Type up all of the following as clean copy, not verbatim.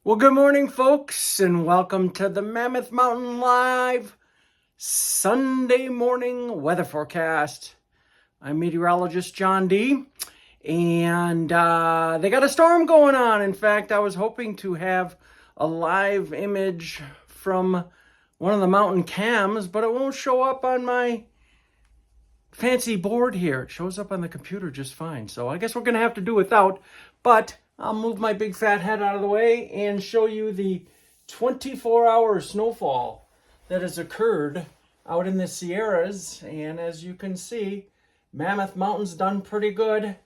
Well, good morning, folks, and welcome to the Mammoth Mountain Live Sunday morning weather forecast. I'm meteorologist John Dee, and they got a storm going on. In fact, I was hoping to have a live image from one of the mountain cams, but it won't show up on my fancy board here. It shows up on the computer just fine. So I guess we're going to have to do without, but I'll move my big fat head out of the way and show you the 24-hour snowfall that has occurred out in the Sierras. And as you can see, Mammoth Mountain's done pretty good.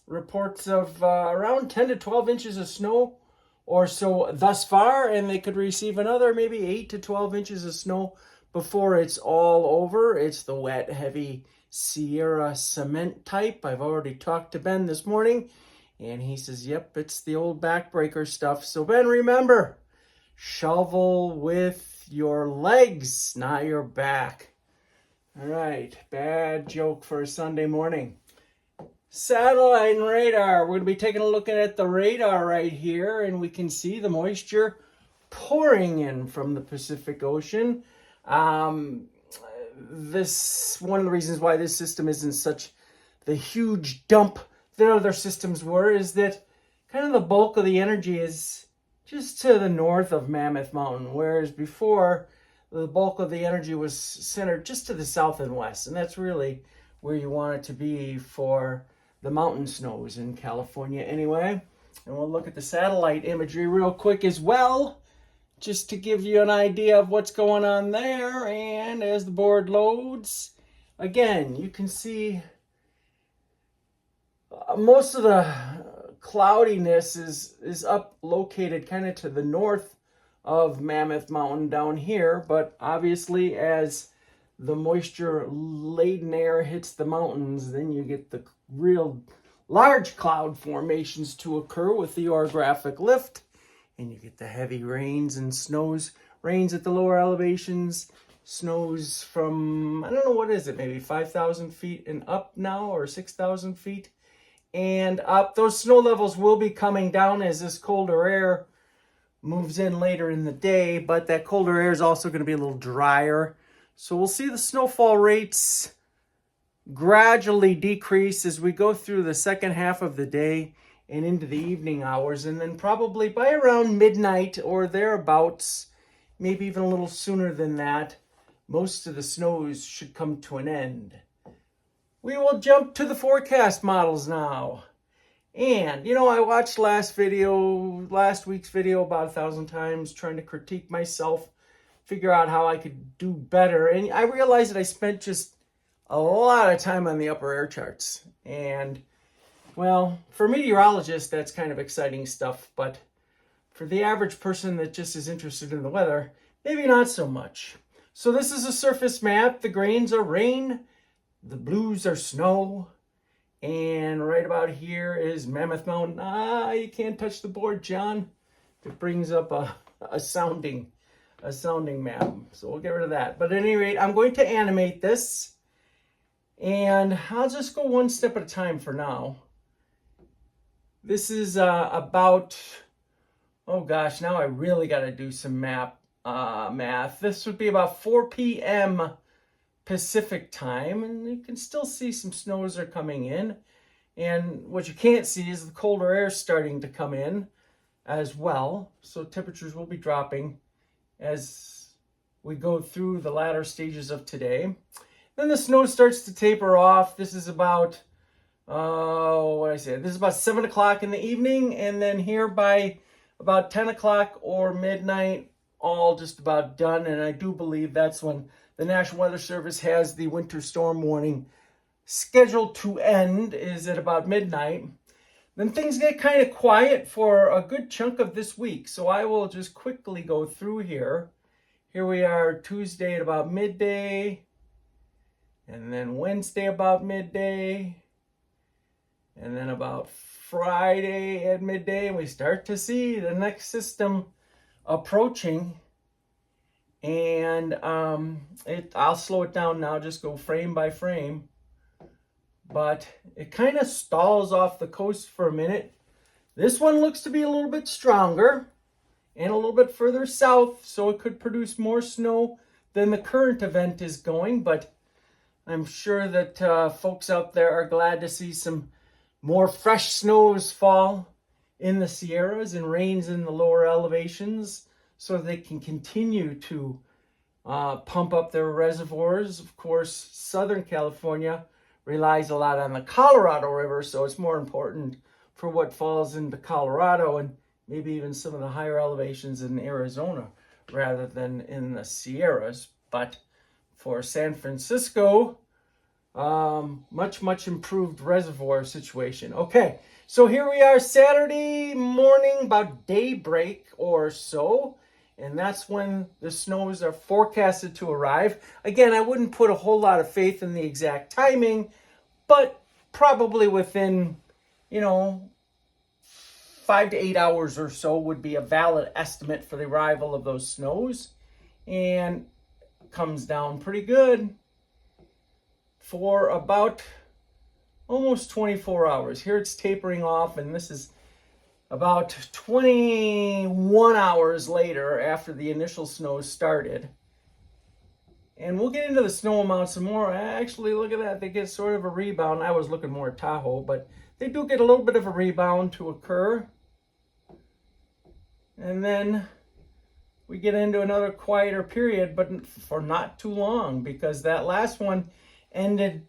Reports of around 10 to 12 inches of snow or so thus far, and they could receive another maybe 8 to 12 inches of snow before it's all over. It's the wet, heavy Sierra cement type. I've already talked to Ben this morning, and he says, yep, it's the old backbreaker stuff. So Ben, remember, shovel with your legs, not your back. All right, bad joke for a Sunday morning. Satellite and radar. We're going to be taking a look at the radar right here, and we can see the moisture pouring in from the Pacific Ocean. This one of the reasons why this system isn't such the huge dump that other systems were is that kind of the bulk of the energy is just to the north of Mammoth Mountain, whereas before the bulk of the energy was centered just to the south and west, and that's really where you want it to be for the mountain snows in California anyway. And we'll look at the satellite imagery real quick as well, just to give you an idea of what's going on there. And as the board loads, again, you can see most of the cloudiness is up located kind of to the north of Mammoth Mountain down here. But obviously, as the moisture-laden air hits the mountains, then you get the real large cloud formations to occur with the orographic lift. And you get the heavy rains and snows, rains at the lower elevations, snows from, I don't know, what is it, maybe 5,000 feet and up now, or 6,000 feet and up. Those snow levels will be coming down as this colder air moves in later in the day, but that colder air is also going to be a little drier. So we'll see the snowfall rates gradually decrease as we go through the second half of the day and into the evening hours, and then probably by around midnight or thereabouts, maybe even a little sooner than that, most of the snows should come to an end. We will jump to the forecast models now. And, you know, I watched last week's video about 1,000 times, trying to critique myself, figure out how I could do better, and I realized that I spent just a lot of time on the upper air charts. And well, for meteorologists, that's kind of exciting stuff, but for the average person that just is interested in the weather, maybe not so much. So this is a surface map. The greens are rain, the blues are snow, and right about here is Mammoth Mountain. You can't touch the board, John. It brings up a sounding map, so we'll get rid of that. But at any rate, I'm going to animate this, and I'll just go one step at a time for now. This is about, oh gosh, now I really got to do some math. This would be about 4 p.m. Pacific time, and you can still see some snows are coming in. And what you can't see is the colder air starting to come in as well. So temperatures will be dropping as we go through the latter stages of today. Then the snow starts to taper off. This is about this is about 7 o'clock in the evening, and then here by about 10 o'clock or midnight, all just about done. And I do believe that's when the National Weather Service has the winter storm warning scheduled to end, is at about midnight. Then things get kind of quiet for a good chunk of this week. So I will just quickly go through here. Here we are Tuesday at about midday, and then Wednesday about midday, and then about Friday at midday, and we start to see the next system approaching. And I'll slow it down now, just go frame by frame. But it kind of stalls off the coast for a minute. This one looks to be a little bit stronger and a little bit further south, so it could produce more snow than the current event is going, but I'm sure that folks out there are glad to see some more fresh snows fall in the Sierras and rains in the lower elevations so they can continue to pump up their reservoirs. Of course, Southern California relies a lot on the Colorado River, so it's more important for what falls into Colorado and maybe even some of the higher elevations in Arizona rather than in the Sierras. But for San Francisco, much improved reservoir situation. Okay, so here we are Saturday morning, about daybreak or so, and that's when the snows are forecasted to arrive. Again, I wouldn't put a whole lot of faith in the exact timing, but probably within, 5 to 8 hours or so would be a valid estimate for the arrival of those snows, and comes down pretty good for about almost 24 hours. Here it's tapering off, and this is about 21 hours later after the initial snow started. And we'll get into the snow amounts some more. Actually, look at that. They get sort of a rebound. I was looking more at Tahoe, but they do get a little bit of a rebound to occur. And then we get into another quieter period, but for not too long, because that last one ended,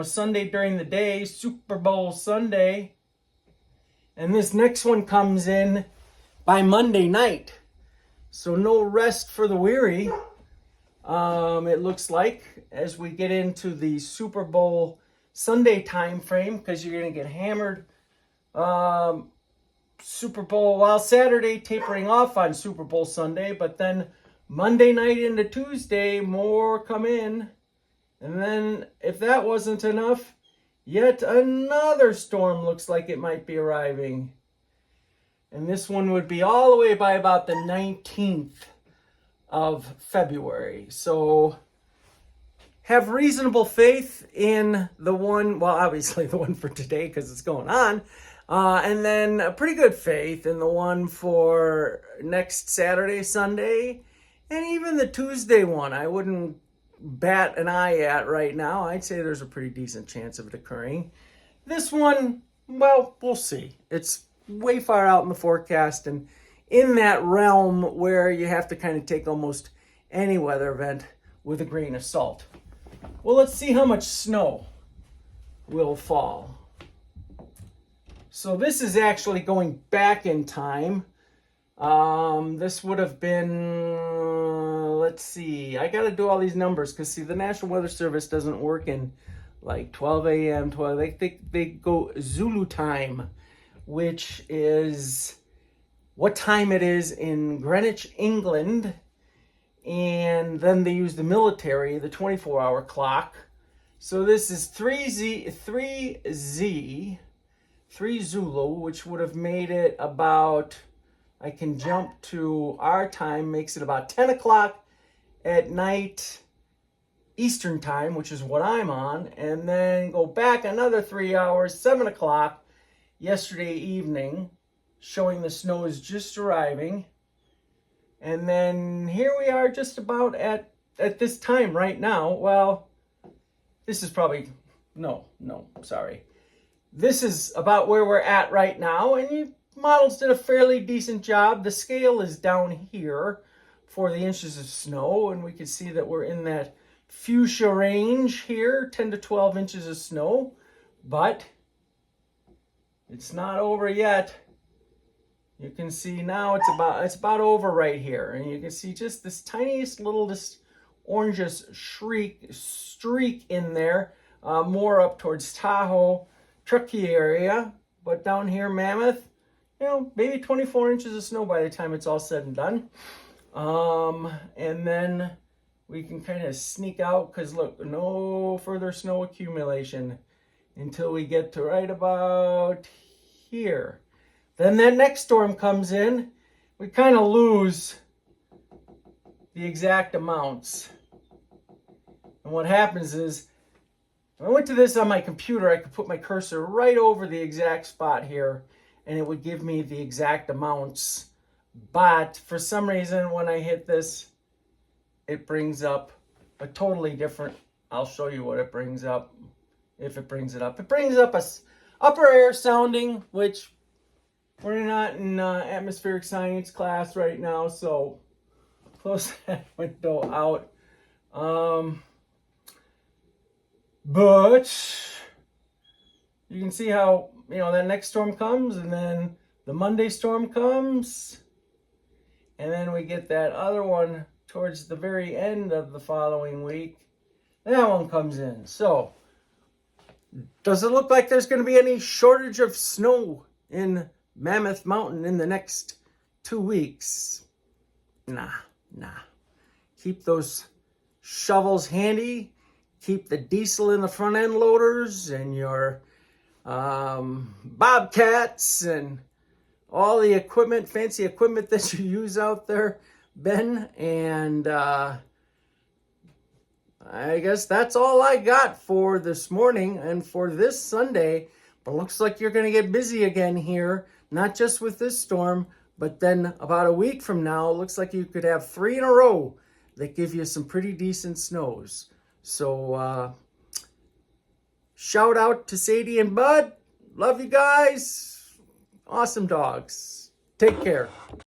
Sunday during the day, Super Bowl Sunday. And this next one comes in by Monday night. So no rest for the weary. It looks like, as we get into the Super Bowl Sunday time frame, because you're going to get hammered. Super Bowl, well, Saturday tapering off on Super Bowl Sunday, but then Monday night into Tuesday, more come in. And then, if that wasn't enough, yet another storm looks like it might be arriving. And this one would be all the way by about the 19th of February. So, have reasonable faith in the one, well, obviously the one for today because it's going on. And then a pretty good faith in the one for next Saturday, Sunday, and even the Tuesday one. I wouldn't bat an eye at right now. I'd say there's a pretty decent chance of it occurring. This one, well, we'll see. It's way far out in the forecast and in that realm where you have to kind of take almost any weather event with a grain of salt. Well, let's see how much snow will fall. So this is actually going back in time. This would have been, let's see, I got to do all these numbers because, see, the National Weather Service doesn't work in like 12 a.m., they go Zulu time, which is what time it is in Greenwich, England, and then they use the military, the 24-hour clock. So this is 3 Zulu, which would have made it about, I can jump to our time, makes it about 10 o'clock at night Eastern time, which is what I'm on, and then go back another 3 hours, 7 o'clock yesterday evening, showing the snow is just arriving. And then here we are just about at this time right now. Well, this is probably, sorry. This is about where we're at right now, and models did a fairly decent job. The scale is down here for the inches of snow, and we can see that we're in that fuchsia range here, 10 to 12 inches of snow, but it's not over yet. You can see now it's about over right here, and you can see just this tiniest little orangish streak in there, more up towards Tahoe, Truckee area, but down here Mammoth, maybe 24 inches of snow by the time it's all said and done. And then we can kind of sneak out because look, no further snow accumulation until we get to right about here. Then that next storm comes in. We kind of lose the exact amounts. And what happens is, when I went to this on my computer, I could put my cursor right over the exact spot here. and it would give me the exact amounts. But for some reason, when I hit this, it brings up a totally different, I'll show you what it brings up, if it brings it up. It brings up a upper air sounding, which we're not in atmospheric science class right now, so close that window out. But you can see how, that next storm comes, and then the Monday storm comes, and then we get that other one towards the very end of the following week. That one comes in. So, does it look like there's going to be any shortage of snow in Mammoth Mountain in the next 2 weeks? Nah. Keep those shovels handy. Keep the diesel in the front end loaders and your bobcats and all the equipment, fancy equipment that you use out there, Ben. And I guess that's all I got for this morning and for this Sunday. But looks like you're going to get busy again here, not just with this storm, but then about a week from now, it looks like you could have 3 in a row that give you some pretty decent snows. So shout out to Sadie and Bud. Love you guys. Awesome dogs. Take care.